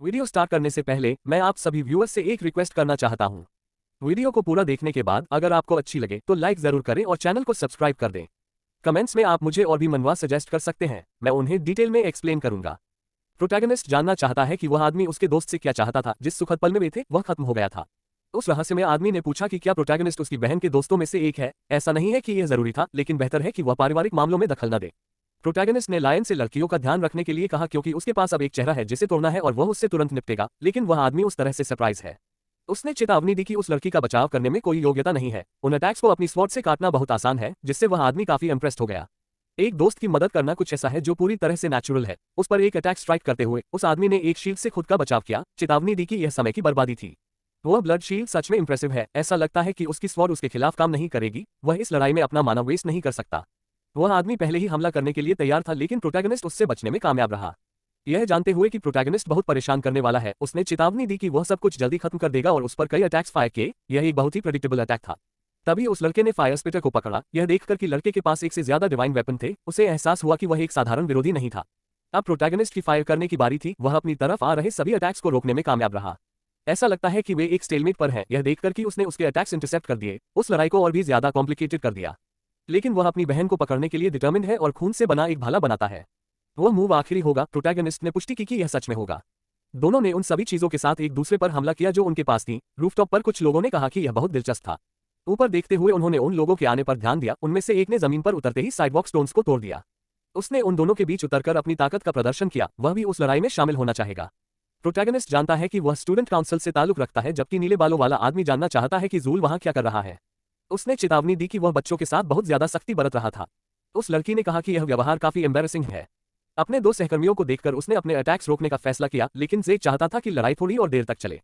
Video start करने से पहले मैं आप सभी व्यूअर्स से एक रिक्वेस्ट करना चाहता हूं। वीडियो को पूरा देखने के बाद अगर आपको अच्छी लगे तो लाइक जरूर करें और चैनल को सब्सक्राइब कर दें। कमेंट्स में आप मुझे और भी मनवा सजेस्ट कर सकते हैं, मैं उन्हें डिटेल में एक्सप्लेन करूंगा। प्रोटैगनिस्ट जानना चाहता है कि वह आदमी उसके दोस्त से क्या चाहता था जिस सुखद पल में वे थे वह खत्म हो गया था। उस रहस्यमय आदमी ने पूछा कि क्या प्रोटैगनिस्ट उसकी बहन के दोस्तों में से एक है। ऐसा नहीं है कि यह जरूरी था, लेकिन बेहतर है कि वह पारिवारिक मामलों में दखल न दे। प्रोटैगनिस्ट ने लायन से लड़कियों का ध्यान रखने के लिए कहा क्योंकि उसके पास अब एक चेहरा है जिसे तोड़ना है और वह उससे तुरंत निपटेगा, लेकिन वह आदमी उस तरह से सरप्राइज है। उसने चेतावनी दी कि उस लड़की का बचाव करने में कोई योग्यता नहीं है। उन अटैक्स को अपनी स्वॉर्ड से काटना बहुत आसान है, जिससे वह आदमी काफी इंप्रेस्ड हो गया। एक दोस्त की मदद करना कुछ ऐसा है जो पूरी तरह से नेचुरल है। उस पर एक अटैक स्ट्राइक करते हुए उस आदमी ने एक शील्ड से खुद का बचाव किया, चेतावनी दी कि यह समय की बर्बादी थी। वह ब्लड शील्ड सच में इंप्रेसिव है। ऐसा लगता है कि उसकी स्वॉर्ड उसके खिलाफ काम नहीं करेगी। वह इस लड़ाई में अपना मानव वेस्ट नहीं कर सकता। वह आदमी पहले ही हमला करने के लिए तैयार था, लेकिन प्रोटैगनिस्ट उससे बचने में कामयाब रहा। यह जानते हुए कि प्रोटैगनिस्ट बहुत परेशान करने वाला है, उसने चेतावनी दी कि वह सब कुछ जल्दी खत्म कर देगा और उस पर कई अटैक्स फायर किए। यह एक बहुत ही प्रेडिक्टेबल अटैक था। तभी उस लड़के ने फायर स्पिटर को पकड़ा। यह देखकर कि लड़के के पास एक से ज्यादा डिवाइन वेपन थे, उसे एहसास हुआ कि वह एक साधारण विरोधी नहीं था। अब प्रोटैगनिस्ट की फायर करने की बारी थी। वह अपनी तरफ आ रहे सभी अटैक्स को रोकने में कामयाब रहा। ऐसा लगता है कि वे एक स्टेलमेट पर हैं। यह देखकर कि उसने उसके अटैक्स इंटरसेप्ट कर दिए, उस लड़ाई को और भी ज्यादा कॉम्प्लिकेटेड कर दिया। लेकिन वह अपनी बहन को पकड़ने के लिए डिटर्मिन्ड है और खून से बना एक भाला बनाता है। वह मूव आखिरी होगा। प्रोटैगनिस्ट ने पुष्टि की कि यह सच में होगा। दोनों ने उन सभी चीजों के साथ एक दूसरे पर हमला किया जो उनके पास थी। रूफटॉप पर कुछ लोगों ने कहा कि यह बहुत दिलचस्प था। ऊपर देखते हुए उन्होंने उन लोगों के आने पर ध्यान दिया। उनमें से एक ने जमीन पर उतरते ही साइडवॉक स्टोन्स को तोड़ दिया। उसने उन दोनों के बीच उतरकर अपनी ताकत का प्रदर्शन किया। वह भी उस लड़ाई में शामिल होना चाहेगा। प्रोटैगनिस्ट जानता है कि वह स्टूडेंट काउंसिल से ताल्लुक रखता है, जबकि नीले बालों वाला आदमी जानना चाहता है कि जूल वहां क्या कर रहा है। उसने चेतावनी दी कि वह बच्चों के साथ बहुत ज्यादा सख्ती बरत रहा था। उस लड़की ने कहा कि यह व्यवहार काफी एम्बैरेसिंग है। अपने दो सहकर्मियों को देखकर उसने अपने अटैक्स रोकने का फैसला किया, लेकिन जेक चाहता था कि लड़ाई थोड़ी और देर तक चले।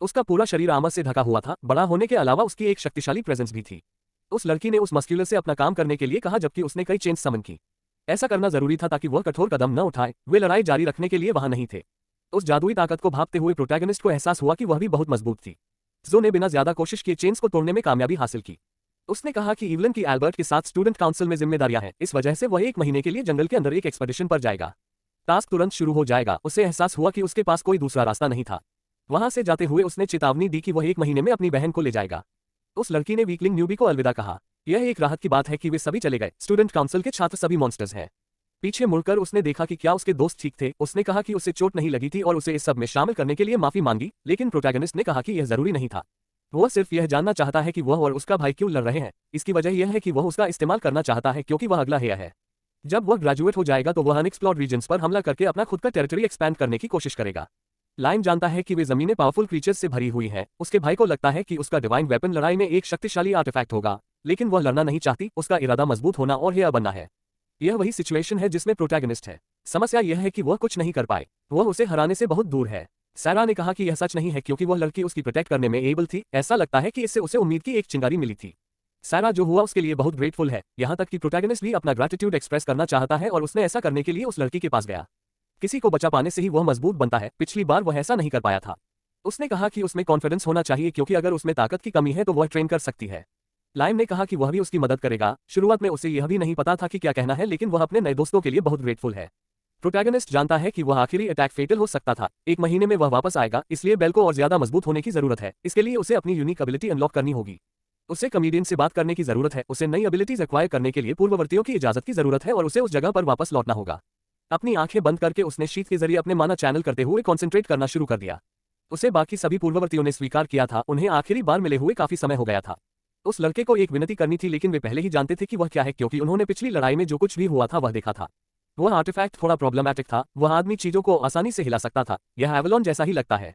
उसका पूरा शरीर आर्मर से ढका हुआ था। बड़ा होने के अलावा उसकी एक शक्तिशाली प्रेजेंस भी थी। उस लड़की ने उस मस्क्यूलर से अपना काम करने के लिए कहा, जबकि उसने कई चेंज समन की। ऐसा करना जरूरी था ताकि वह कठोर कदम न उठाए। वे लड़ाई जारी रखने के लिए वहां नहीं थे। उस जादुई ताकत को भांपते हुए प्रोटैगनिस्ट को एहसास हुआ कि वह भी बहुत मजबूत थी। जो ने बिना ज्यादा कोशिश किए चेन्स को तोड़ने में कामयाबी हासिल की। उसने कहा कि इवलन की एल्बर्ट के साथ स्टूडेंट काउंसिल में जिम्मेदारियां हैं, इस वजह से वह 1 महीने के लिए जंगल के अंदर एक एक्सपेडिशन पर जाएगा। टास्क तुरंत शुरू हो जाएगा। उसे एहसास हुआ कि उसके पास कोई दूसरा रास्ता नहीं था। वहां से जाते हुए उसने चेतावनी दी कि वह 1 महीने में अपनी बहन को ले जाएगा। उस लड़की ने वीकलिंग न्यूबी को अलविदा कहा। यह एक राहत की बात है कि वे सभी चले गए। स्टूडेंट काउंसिल के छात्र सभी मॉन्स्टर्स हैं। पीछे मुड़कर उसने देखा कि क्या उसके दोस्त ठीक थे। उसने कहा कि उसे चोट नहीं लगी थी और उसे इस सब में शामिल करने के लिए माफी मांगी, लेकिन प्रोटैगनिस्ट ने कहा कि यह जरूरी नहीं था। वह सिर्फ यह जानना चाहता है कि वह और उसका भाई क्यों लड़ रहे हैं। इसकी वजह यह है कि वह उसका इस्तेमाल करना चाहता है क्योंकि वह अगला हेयर है। जब वह ग्रेजुएट हो जाएगा तो वह अनएक्सप्लोर्ड रीजन्स पर हमला करके अपना खुद का टेरिटरी एक्सपैंड करने की कोशिश करेगा। लाइन जानता है कि वे जमीनें पावरफुल क्रीचर्स से भरी हुई हैं। उसके भाई को लगता है कि उसका डिवाइन वेपन लड़ाई में एक शक्तिशाली आर्टिफैक्ट होगा, लेकिन वह लड़ना नहीं चाहती। उसका इरादा मजबूत होना और हेयर बनना है। यह वही सिचुएशन है जिसमें प्रोटैगनिस्ट है। समस्या यह है कि वह कुछ नहीं कर पाए। वह उसे हराने से बहुत दूर है। सैरा ने कहा कि यह सच नहीं है क्योंकि वह लड़की उसकी प्रोटेक्ट करने में एबल थी। ऐसा लगता है कि इससे उसे उम्मीद की एक चिंगारी मिली थी। सैरा जो हुआ उसके लिए बहुत ग्रेटफुल है। यहाँ तक कि प्रोटैगनिस्ट भी अपना ग्रैटिट्यूड एक्सप्रेस करना चाहता है और उसने ऐसा करने के लिए उस लड़की के पास गया। किसी को बचा पाने से ही वह मजबूत बनता है। पिछली बार वह ऐसा नहीं कर पाया था। उसने कहा कि उसमें कॉन्फिडेंस होना चाहिए क्योंकि अगर उसमें ताकत की कमी है तो वह ट्रेन कर सकती है। लाइम ने कहा कि वह भी उसकी मदद करेगा। शुरुआत में उसे यह भी नहीं पता था कि क्या कहना है, लेकिन वह अपने नए दोस्तों के लिए बहुत ग्रेटफुल है। प्रोटैगनिस्ट जानता है कि वह आखिरी अटैक फेटल हो सकता था। 1 महीने में वह वापस आएगा, इसलिए बेल को और ज्यादा मजबूत होने की जरूरत है। इसके लिए उसे अपनी यूनिक एबिलिटी अनलॉक करनी होगी। उसे कमेडियन से बात करने की जरूरत है। उसे नई एबिलिटीज एक्वायर करने के लिए पूर्ववर्तियों की इजाजत की जरूरत है और उसे उस जगह पर वापस लौटना होगा। अपनी आंखें बंद करके उसने शीत के जरिए अपने माना चैनल करते हुए कॉन्सेंट्रेट करना शुरू कर दिया। उसे बाकी सभी पूर्ववर्तियों ने स्वीकार किया था। उन्हें आखिरी बार मिले हुए काफी समय हो गया था। उस लड़के को एक विनती करनी थी, लेकिन वे पहले ही जानते थे कि वह क्या है क्योंकि उन्होंने पिछली लड़ाई में जो कुछ भी हुआ था वह देखा था। वह आर्टिफैक्ट थोड़ा प्रॉब्लमैटिक था। वह आदमी चीजों को आसानी से हिला सकता था। यह एवलॉन जैसा ही लगता है।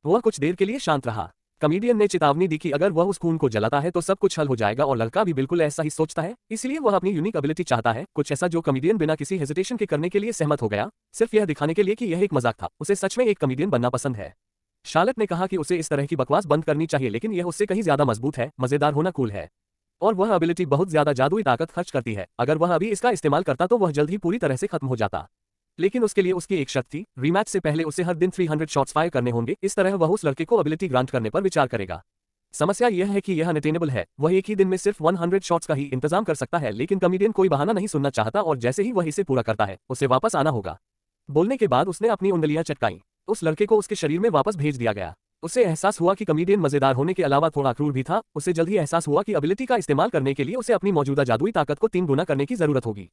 वह कुछ देर के लिए शांत रहा। कमेडियन ने चेतावनी दी कि अगर वह उस खून को जलाता है तो सब कुछ हल हो जाएगा और लड़का भी बिल्कुल ऐसा ही सोचता है, इसलिए वह अपनी यूनिक एबिलिटी चाहता है। कुछ ऐसा जो कमेडियन बिना किसी हेजिटेशन के करने के लिए सहमत हो गया, सिर्फ यह दिखाने के लिए कि यह एक मजाक था। उसे सच में एक कमेडियन बनना पसंद है। शार्लेट ने कहा कि उसे इस तरह की बकवास बंद करनी चाहिए, लेकिन यह उससे कहीं ज्यादा मजबूत है। मजेदार होना कूल है और वह एबिलिटी बहुत ज्यादा जादुई ताकत खर्च करती है। अगर वह अभी इसका इस्तेमाल करता तो वह जल्द ही पूरी तरह से खत्म हो जाता, लेकिन उसके लिए उसकी एक शर्त थी। रीमैच से पहले उसे हर दिन 300 शॉट्स फायर करने होंगे। इस तरह वह उस लड़के को एबिलिटी ग्रांट करने पर विचार करेगा। समस्या यह है कि यह अनअटेनेबल है। वह एक ही दिन में सिर्फ 100 शॉट्स का ही इंतजाम कर सकता है, लेकिन कमेडियन कोई बहाना नहीं सुनना चाहता और जैसे ही वह इसे पूरा करता है उसे वापस आना होगा। बोलने के बाद उसने अपनी उंगलियां चटकाईं। उस लड़के को उसके शरीर में वापस भेज दिया गया। उसे एहसास हुआ कि कॉमेडियन मजेदार होने के अलावा थोड़ा क्रूर भी था। उसे जल्द ही एहसास हुआ कि एबिलिटी का इस्तेमाल करने के लिए उसे अपनी मौजूदा जादुई ताकत को 3 गुना करने की जरूरत होगी।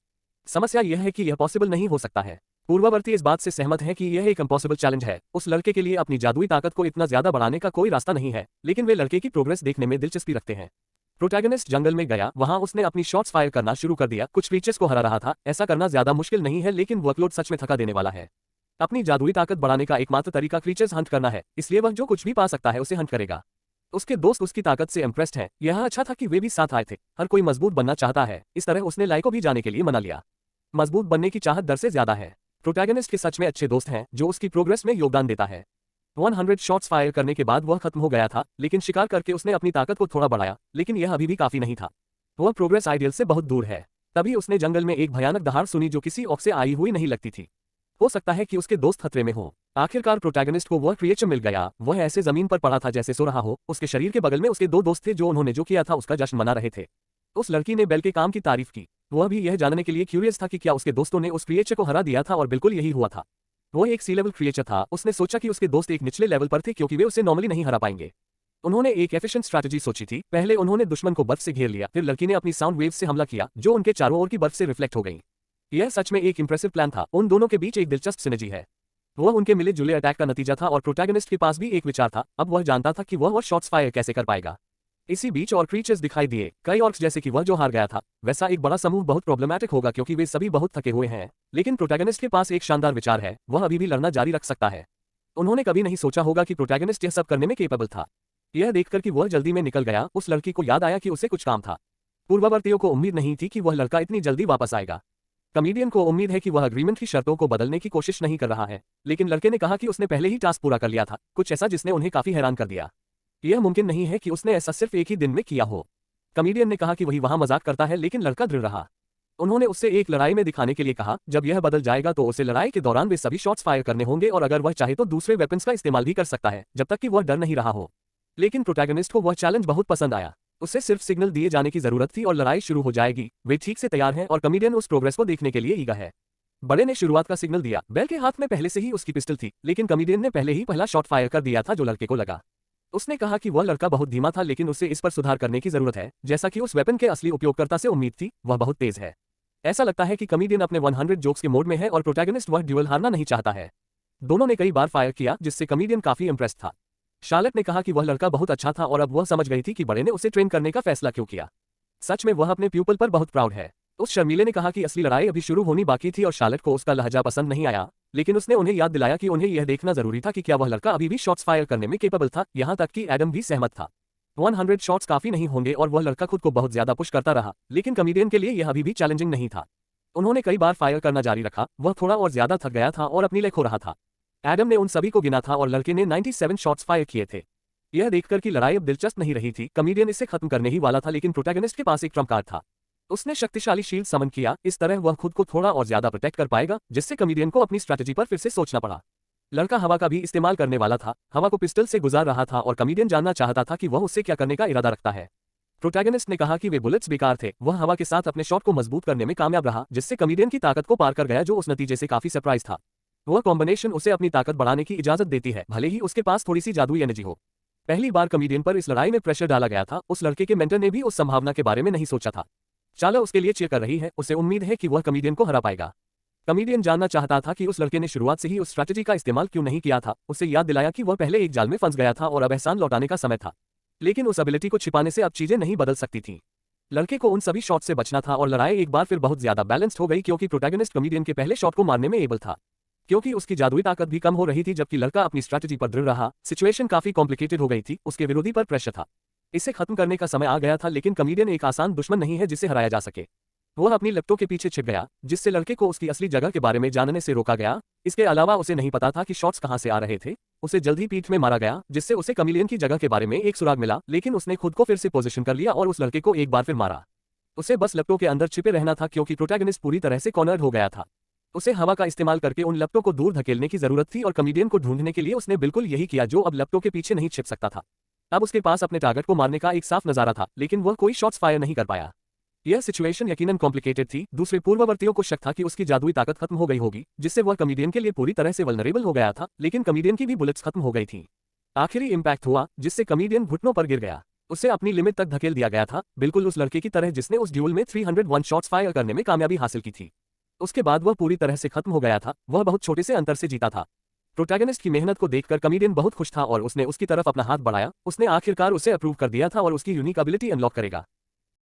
समस्या यह है कि यह पॉसिबल नहीं हो सकता है। पूर्ववर्ती इस बात से सहमत है कि यह एक इम्पॉसिबल चैलेंज है। उस लड़के के लिए अपनी जादुई ताकत को इतना ज्यादा बढ़ाने का कोई रास्ता नहीं है, लेकिन वे लड़के की प्रोग्रेस देखने में दिलचस्पी रखते हैं। प्रोटैगनिस्ट जंगल में गया, वहां उसने अपनी शॉट्स फायर करना शुरू कर दिया। कुछ क्रीचर्स को हरा रहा था। ऐसा करना ज्यादा मुश्किल नहीं है, लेकिन वर्कलोड सच में थका देने वाला है। अपनी जादुई ताकत बढ़ाने का एकमात्र तरीका क्रीचर्स हंट करना है, इसलिए वह जो कुछ भी पा सकता है उसे हंट करेगा। उसके दोस्त उसकी ताकत से इम्प्रेस्ड हैं। यह अच्छा था कि वे भी साथ आए थे। हर कोई मजबूत बनना चाहता है, इस तरह उसने लाई को भी जाने के लिए मना लिया। मजबूत बनने की चाहत डर से ज्यादा है। प्रोटैगनिस्ट के सच में अच्छे दोस्त हैं जो उसकी प्रोग्रेस में योगदान देता है। 100 शॉट्स फायर करने के बाद वह खत्म हो गया था, लेकिन शिकार करके उसने अपनी ताकत को थोड़ा बढ़ाया, लेकिन यह अभी भी काफी नहीं था। वह प्रोग्रेस आइडियल से बहुत दूर है। तभी उसने जंगल में एक भयानक दहाड़ सुनी जो किसी औक से आई हुई नहीं लगती थी। हो सकता है कि उसके दोस्त खतरे में हो। आखिरकार प्रोटैगनिस्ट को वह क्रिएचर मिल गया। वह ऐसे जमीन पर पड़ा था जैसे सो रहा हो। उसके शरीर के बगल में उसके 2 दोस्त थे जो उन्होंने जो किया था उसका जश्न मना रहे थे। उस लड़की ने बेल के काम की तारीफ की। वह भी यह जानने के लिए क्यूरियस था कि क्या उसके दोस्तों ने उस क्रिएचर को हरा दिया था, और बिल्कुल यही हुआ था। वह एक सी लेवल क्रिएचर था। उसने सोचा कि उसके दोस्त एक निचले लेवल पर थे क्योंकि वे उसे नॉर्मली नहीं हरा पाएंगे। उन्होंने एक एफिशिएंट स्ट्रैटेजी सोची थी। पहले उन्होंने दुश्मन को बर्फ से घेर लिया, फिर लड़की ने अपनी साउंड वेव से हमला किया जो उनके चारों ओर की बर्फ से रिफ्लेक्ट हो गई। यह सच में एक इंप्रेसिव प्लान था। उन दोनों के बीच एक दिलचस्प सिनर्जी है। वह उनके मिले जुले अटैक का नतीजा था और प्रोटैगनिस्ट के पास भी एक विचार था। अब वह जानता था कि वह और शॉट्स फायर कैसे कर पाएगा। इसी बीच और क्रीचर्स दिखाई दिए। कई ऑर्क्स जैसे कि वह जो हार गया था, वैसा एक बड़ा समूह बहुत प्रॉब्लमैटिक होगा क्योंकि वे सभी बहुत थके हुए हैं। लेकिन प्रोटैगनिस्ट के पास एक शानदार विचार है। वह अभी भी लड़ना जारी रख सकता है। उन्होंने कभी नहीं सोचा होगा कि प्रोटैगनिस्ट यह सब करने में केपेबल था। यह देखकर कि वह जल्दी में निकल गया, उस लड़की को याद आया कि उसे कुछ काम था। पूर्ववर्तियों को उम्मीद नहीं थी कि वह लड़का इतनी जल्दी वापस आएगा। कॉमेडियन को उम्मीद है कि वह अग्रीमेंट की शर्तों को बदलने की कोशिश नहीं कर रहा है, लेकिन लड़के ने कहा कि उसने पहले ही टास्क पूरा कर लिया था, कुछ ऐसा जिसने उन्हें काफी हैरान कर दिया। यह मुमकिन नहीं है कि उसने ऐसा सिर्फ एक ही दिन में किया हो। कॉमेडियन ने कहा कि वही वहां मजाक करता है, लेकिन लड़का दृढ़ रहा। उन्होंने उससे एक लड़ाई में दिखाने के लिए कहा। जब यह बदल जाएगा तो उसे लड़ाई के दौरान वे सभी शॉट्स फायर करने होंगे, और अगर वह चाहे तो दूसरे वेपन्स का इस्तेमाल भी कर सकता है जब तक कि वह डर नहीं रहा हो। लेकिन प्रोटैगनिस्ट को वह चैलेंज बहुत पसंद आया। उसे सिर्फ सिग्नल दिए जाने की जरूरत थी और लड़ाई शुरू हो जाएगी। वे ठीक से तैयार हैं और कॉमेडियन उस प्रोग्रेस को देखने के लिए ईगा है। बड़े ने शुरुआत का सिग्नल दिया। बेल के हाथ में पहले से ही उसकी पिस्टल थी, लेकिन कॉमेडियन ने पहले ही पहला शॉट फायर कर दिया था जो लड़के को लगा। उसने कहा कि वह लड़का बहुत धीमा था, लेकिन उसे इस पर सुधार करने की जरूरत है। जैसा कि उस वेपन के असली उपयोगकर्ता से उम्मीद थी, वह बहुत तेज है। ऐसा लगता है कि कॉमेडियन अपने 100 जोक्स के मोड में है और प्रोटैगनिस्ट वह ड्यूल हारना नहीं चाहता है। दोनों ने कई बार फायर किया, जिससे कॉमेडियन काफी इंप्रेस था। शार्लेट ने कहा कि वह लड़का बहुत अच्छा था और अब वह समझ गई थी कि बड़े ने उसे ट्रेन करने का फैसला क्यों किया। सच में वह अपने प्यूपल पर बहुत प्राउड है। उस शर्मीले ने कहा कि असली लड़ाई अभी शुरू होनी बाकी थी और शार्लेट को उसका लहजा पसंद नहीं आया, लेकिन उसने उन्हें याद दिलाया कि उन्हें यह देखना जरूरी था कि क्या वह लड़का अभी भी शॉट्स फायर करने में केपेबल था। यहाँ तक कि एडम भी सहमत था। 100 शॉट्स काफी नहीं होंगे और वह लड़का खुद को बहुत ज्यादा पुश करता रहा, लेकिन कॉमेडियन के लिए यह अभी भी चैलेंजिंग नहीं था। उन्होंने कई बार फायर करना जारी रखा। वह थोड़ा और ज्यादा थक गया था और अपनी लेग खो रहा था। एडम ने उन सभी को गिना था और लड़के ने 97 शॉट्स फायर किए थे। यह देखकर कि लड़ाई अब दिलचस्प नहीं रही थी। कॉमेडियन इसे खत्म करने ही वाला था, लेकिन प्रोटैगनिस्ट के पास एक ट्रम्प कार्ड था। उसने शक्तिशाली शील्ड समन किया। इस तरह वह खुद को थोड़ा और ज्यादा प्रोटेक्ट कर पाएगा, जिससे कॉमेडियन को अपनी स्ट्रैटेजी पर फिर से सोचना पड़ा। लड़का हवा का भी इस्तेमाल करने वाला था। हवा को पिस्टल से गुजार रहा था और कॉमेडियन जानना चाहता था कि वह उससे क्या करने का इरादा रखता है। प्रोटैगनिस्ट ने कहा कि वे बुलेट्स बेकार थे। वह हवा के साथ अपने शॉट को मजबूत करने में कामयाब रहा, जिससे कॉमेडियन की ताकत को पार कर गया, जो उस नतीजे से काफी सरप्राइज था। वह कॉम्बिनेशन उसे अपनी ताकत बढ़ाने की इजाजत देती है, भले ही उसके पास थोड़ी सी जादुई एनर्जी हो। पहली बार कॉमेडियन पर इस लड़ाई में प्रेशर डाला गया था। उस लड़के के मेंटर ने भी उस संभावना के बारे में नहीं सोचा था। चाला उसके लिए चीयर कर रही है। उसे उम्मीद है कि वह कॉमेडियन को हरा पाएगा। कॉमेडियन जानना चाहता था कि उस लड़के ने शुरुआत से ही उस स्ट्रैटेजी का इस्तेमाल क्यों नहीं किया था। उसे याद दिलाया कि वह पहले एक जाल में फंस गया था और अब एहसान लौटाने का समय था। लेकिन उस एबिलिटी को छिपाने से अब चीजें नहीं बदल सकती थीं। लड़के को उन सभी शॉट से बचना था और लड़ाई एक बार फिर बहुत ज्यादा बैलेंस्ड हो गई, क्योंकि प्रोटैगनिस्ट कॉमेडियन के पहले शॉट को मारने में एबल था। क्योंकि उसकी जादुई ताकत भी कम हो रही थी, जबकि लड़का अपनी स्ट्रैटेजी पर दृढ़ रहा। सिचुएशन काफी कॉम्प्लिकेटेड हो गई थी। उसके विरोधी पर प्रेशर था। इसे खत्म करने का समय आ गया था, लेकिन कॉमेडियन एक आसान दुश्मन नहीं है जिसे हराया जा सके। वह अपनी लपटों के पीछे छिप गया, जिससे लड़के को उसकी असली जगह के बारे में जानने से रोका गया। इसके अलावा उसे नहीं पता था कि शॉट्स कहां से आ रहे थे। उसे जल्द ही पीठ में मारा गया, जिससे उसे कॉमेडियन की जगह के बारे में एक सुराग मिला, लेकिन उसने खुद को फिर से पोजीशन कर लिया और उस लड़के को एक बार फिर मारा। उसे बस लपटों के अंदर छिपे रहना था, क्योंकि प्रोटैगनिस्ट पूरी तरह से कॉर्नर्ड हो गया था। उसे हवा का इस्तेमाल करके उन लपटों को दूर धकेलने की जरूरत थी और कॉमेडियन को ढूंढने के लिए उसने बिल्कुल यही किया, जो अब लपटों के पीछे नहीं छिप सकता था। अब उसके पास अपने टारगेट को मारने का एक साफ नजारा था, लेकिन वह कोई शॉट्स फायर नहीं कर पाया। यह सिचुएशन यकीनन कॉम्प्लिकेटेड थी। दूसरे पूर्ववर्तियों को शक था कि उसकी जादुई ताकत खत्म हो गई होगी, जिससे वह कॉमेडियन के लिए पूरी तरह से वल्नरेबल हो गया था, लेकिन कॉमेडियन की भी बुलेट्स खत्म हो गई थी। आखिरी इम्पैक्ट हुआ, जिससे कॉमेडियन घुटनों पर गिर गया। उसे अपनी लिमिट तक धकेल दिया गया था, बिल्कुल उस लड़के की तरह जिसने उस ड्यूल में 301 शॉट्स फायर करने में कामयाबी हासिल की थी। उसके बाद वह पूरी तरह से खत्म हो गया था, वह बहुत छोटे से अंतर से जीता था। प्रोटैगनिस्ट की मेहनत को देखकर कॉमेडियन बहुत खुश था और उसने उसकी तरफ अपना हाथ बढ़ाया। उसने आखिरकार उसे अप्रूव कर दिया था और उसकी यूनिक एबिलिटी अनलॉक करेगा।